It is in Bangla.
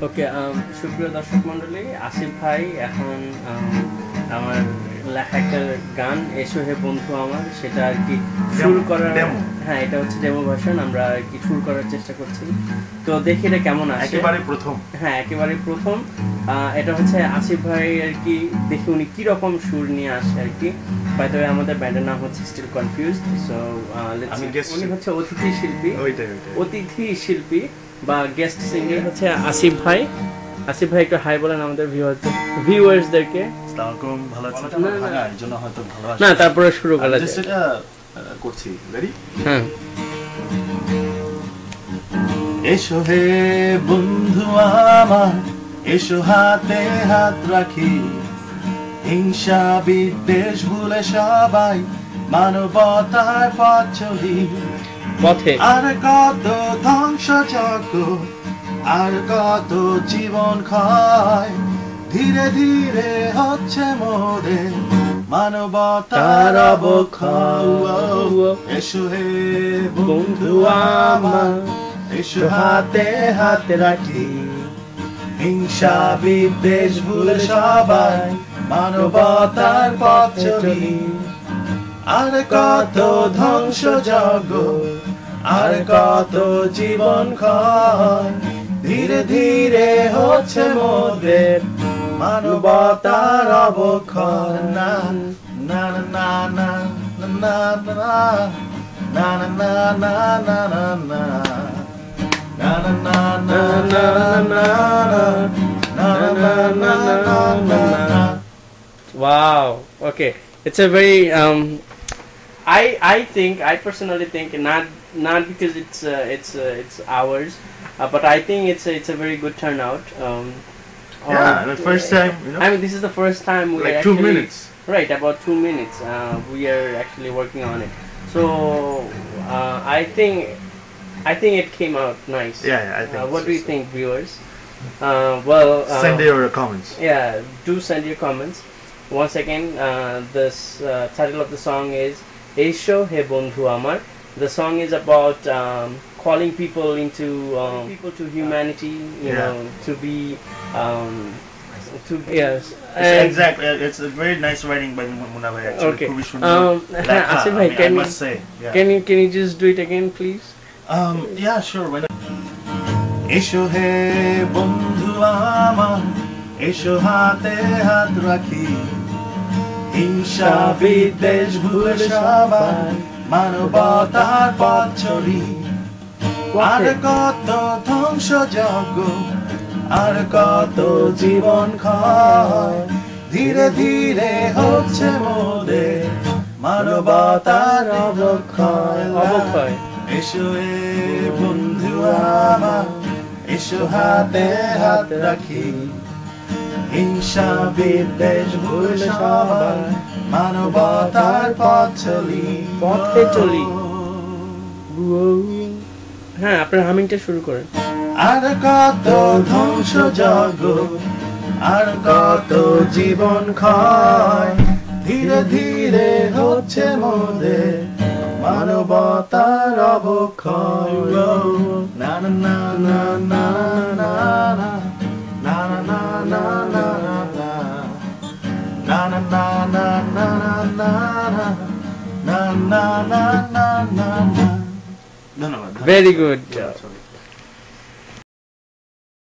ওকে, সুপ্রিয় দর্শক মন্ডলী, আসিফ ভাই এখন আমার লেখা একটা গান এসো হে বন্ধু আমার, সেটা আর কি সুর করার, হ্যাঁ এটা হচ্ছে ডেমো ভার্সন, আমরা আর কি সুর করার চেষ্টা করছি। তো দেখি এটা কেমন আসে। একেবারে প্রথম, হ্যাঁ একেবারে প্রথম। এটা হচ্ছে আসিফ ভাই আর কি, দেখি উনি কি রকম সুর নিয়ে আসে আর কি। বাই দ্য ওয়ে, আমাদের ব্যান্ডের নাম হচ্ছে স্টিল কনফিউজড। সো উনি হচ্ছে অতিথি শিল্পী, অতিথি শিল্পী বা গেস্ট সিঙ্গার হচ্ছে আসিফ ভাই। আসিফ ভাই একটু হাই বলেন আমাদের ভিউয়ার্সদেরকে। আসসালামু আলাইকুম, ভালো আছেন? ভাঙা এর জন্য হয়তো ভালো আছে না, তারপরে শুরু করা যায়। সেটা করছি, রেডি? হ্যাঁ। এসো হে বন্ধু আমার, এসো হাতে হাত রাখি, হিংসা বিদ্বেষ ভুলে সবাই মানবতার পথ চলি। পথে আর কত ধ্বংসযজ্ঞ, আর কত জীবন ক্ষয়, ধীরে ধীরে হচ্ছে মোদের মানবতার অবক্ষয়। এসো হে বন্ধু আমার, এসো হাতে হাত রাখি, হিংসা বিদ্বেষ ভুলে সবাই মানবতার পথ চলি। আর কত ধ্বংসযজ্ঞ, আর কত জীবন ক্ষয়, ধীরে ধীরে হচ্ছে মোদের মানবতার অবক্ষয়। না না না না না না না না না না না না Wow. Okay. It's a very I personally think not because it's ours, but I think it's a very good turnout. The first time, I mean, this is the first time we like are 2 actually, minutes. Right, about 2 minutes. We are actually working on it. So I think it came out nice. Yeah, I think. What do you think, viewers? Well, send your comments. Yeah, do send your comments. Once again, this title of the song is Esho He Bondhu Amar. The song is about calling people to humanity, you know, to be yes. Exactly. It's a very nice writing by Muna bhai, actually. Okay. Asif bhai, I must say. Yeah. Can you just do it again, please? Yeah, sure. এসো হে বন্ধু আমার, এসো হাতে হাত রাখি, হিংসা বিদ্বেষ ভুলে সবাই মানবতার পথ চলি। আর কত ধ্বংসযজ্ঞ, আর কত জীবন ক্ষয়, ধীরে ধীরে হচ্ছে মোদের মানবতার অবক্ষয়। এসো হে বন্ধু আমার, এসো হাতে হাত রাখি, হিংসা বিদ্বেষ ভুলে সবাই মানবতার পথে চলি। হ্যাঁ, আপনার হামিংটা শুরু করেন। আর কত ধ্বংসযজ্ঞ, আর কত জীবন ক্ষয়, ধীরে ধীরে হচ্ছে মোদের মানবতার অবক্ষয়। না না না না না না না না না না না না না না না না না Very good.